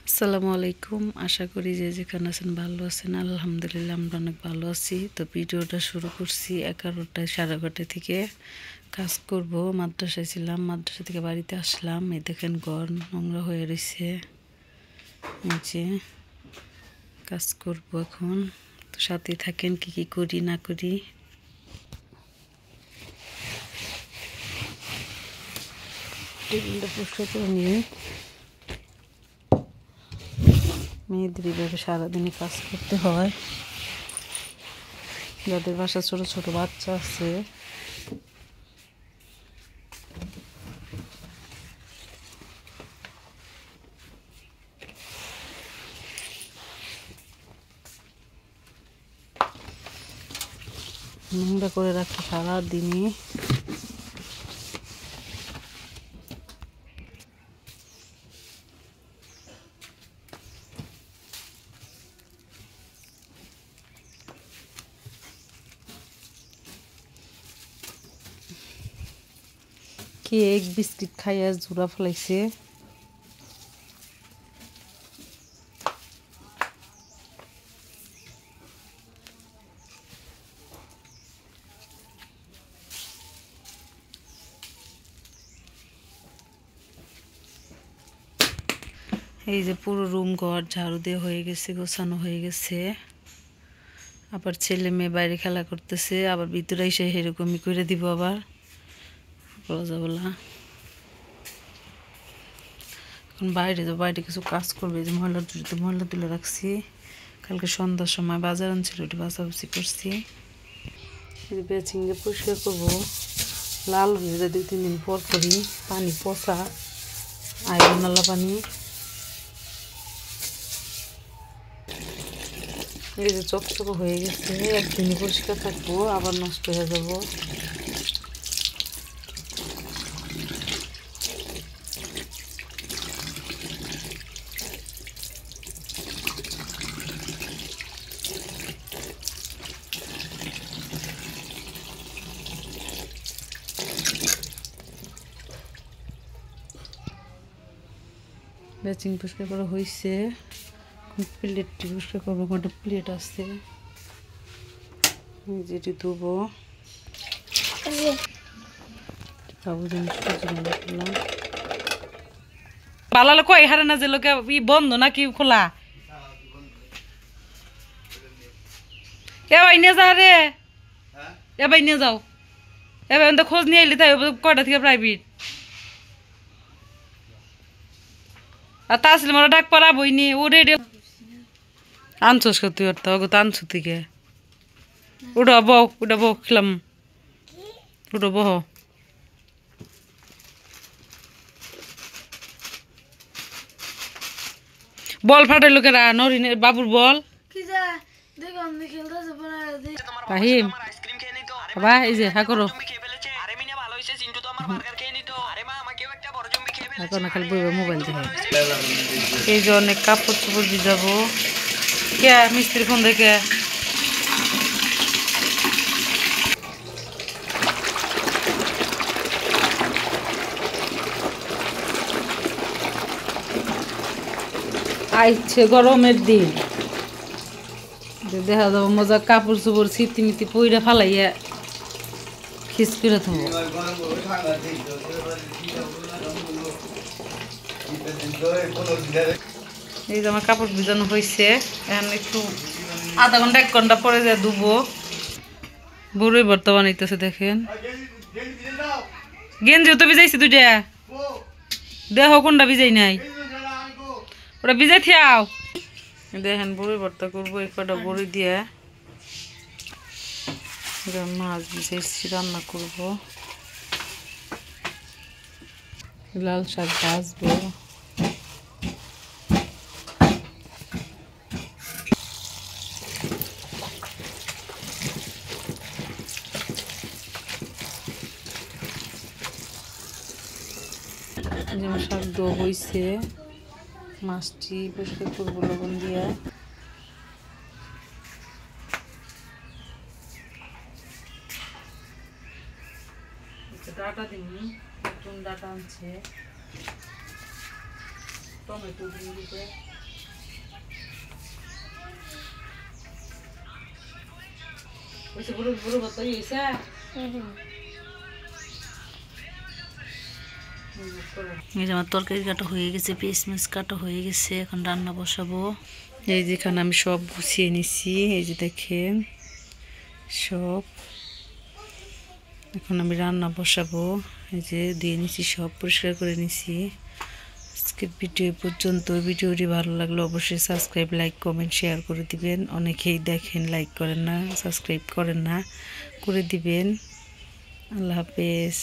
আসসালামু আলাইকুম। আশা করি যে যেখানে আছেন ভালো আছেন। আলহামদুলিল্লাহ আমরা অনেক ভালো আছি। তো ভিডিওটা শুরু করছি 11টায় 11:30 থেকে। কাজ করব, মাদ্রাসায় ছিলাম, মাদ্রাসা থেকে বাড়িতে আসলাম। এই দেখেন ঘর নোংরা হয়ে রয়েছে, নিচে কাজ করব এখন। তো সাথে থাকেন কি কি করি না করি। টেবিলটা পরিষ্কার করে নিয়ে মেয়েদের এইভাবে সারাদিনই কাজ করতে হয়। যাদের বাসা ছোট ছোট বাচ্চা আছে নোংরা করে রাখে সারাদিনই। কেক বিস্কিট খাইয়া জোড়া ফেলাইছে। এই যে পুরো রুম ঘর ঝাড়ু দিয়ে হয়ে গেছে, গোছানো হয়ে গেছে। আবার ছেলে মেয়ে বাইরে খেলা করতেছে, আবার ভিতরে এসে এরকমই করে দিব। আবার বলা যাবে না, এখন বাইরে কিছু কাজ করবে। যে ময়লা তুলে রাখছি, কালকে সন্ধ্যার সময় বাজার আনছিল, ওটি বাছাবাছি করছি। বেচিংয়ে পরিষ্কার করবো, লাল হয়ে যায় 2-3 দিন পর করি। পানি পচা, আয়রন নালা পানি। এই যে চকচক হয়ে গেছে, একদিনই পরিষ্কার থাকবো, আবার নষ্ট হয়ে যাব। বেচিং পরিষ্কার করা হয়েছে, প্লেটটি পরিষ্কার করবো। কটা প্লেট আছে, যেটি ধুবো। ভালো কই হারে না যে লোকে বন্ধ নাকি খোলা? এ ভাই নিয়ে যা রে, এ ভাই নিয়ে যাও। এ ভাই খোঁজ নিয়ে এলি তাই কয়টা থেকে প্রাইভেট। আর তা আসলে মোরা ডাক পড়া বইনি ও রেডিও আনছোস তুই ওর তো আনছু থেকে। উঠো বউ খেলাম, উঠো বহ। বল ফাটে লোকেরা নরিনের বাবুর বল। রাহিম বাবা এই যে হা করো, এখন খালি বইবে মোবাইল দেখে। এই যে অনেক কাপড় চোপড় ভিজাবো। কে মিস্ত্রি ফোন দেখে আইছে গরমের দিন, দেখা যাবো মজা কাপড় চোপড় সিটি মিটি পইরা ফালাইয়া খিস করে থাকবো। এই যে আমার কাপড় ভিজানো হয়েছে, এখন একটু আধা ঘন্টা 1 ঘন্টা পরে যা ধুবো। বড়ই ভর্তা বানাইতেছে দেখেন। গেঞ্জিও তো ভিজাইছি দুইটা, দেহ কোনটা ভিজাই নাই, ওটা ভিজাই থাও। দেখেন বড়ই ভর্তা করবো, এই কটা বড়ি দিয়ে মাছ ভিজাইছি, রান্না করবো। লাল শাক ভাজবো। যেমন শাক দো হয়েছে, মাছটি পরিষ্কার করবো লবণ দিয়া। ডাটা দিন, নতুন ডাটা আনছে, টমেটো দিয়ে দিতে। এই যে আমার তরকারি কাটা হয়ে গেছে, পিস মিস কাটা হয়ে গেছে, এখন রান্না বসাবো। এই যেখানে আমি সব গুছিয়ে নিছি, এই যে দেখেন সব। এখন আমি রান্না বসাবো। এই যে দিয়ে নিছি, সব পরিষ্কার করে নিছি। আজকের ভিডিও পর্যন্ত। ভিডিওটি ভালো লাগলে অবশ্যই সাবস্ক্রাইব, লাইক, কমেন্ট, শেয়ার করে দিবেন। অনেকেই দেখেন লাইক করেন না, সাবস্ক্রাইব করেন না, করে দিবেন। আল্লাহ হাফেজ।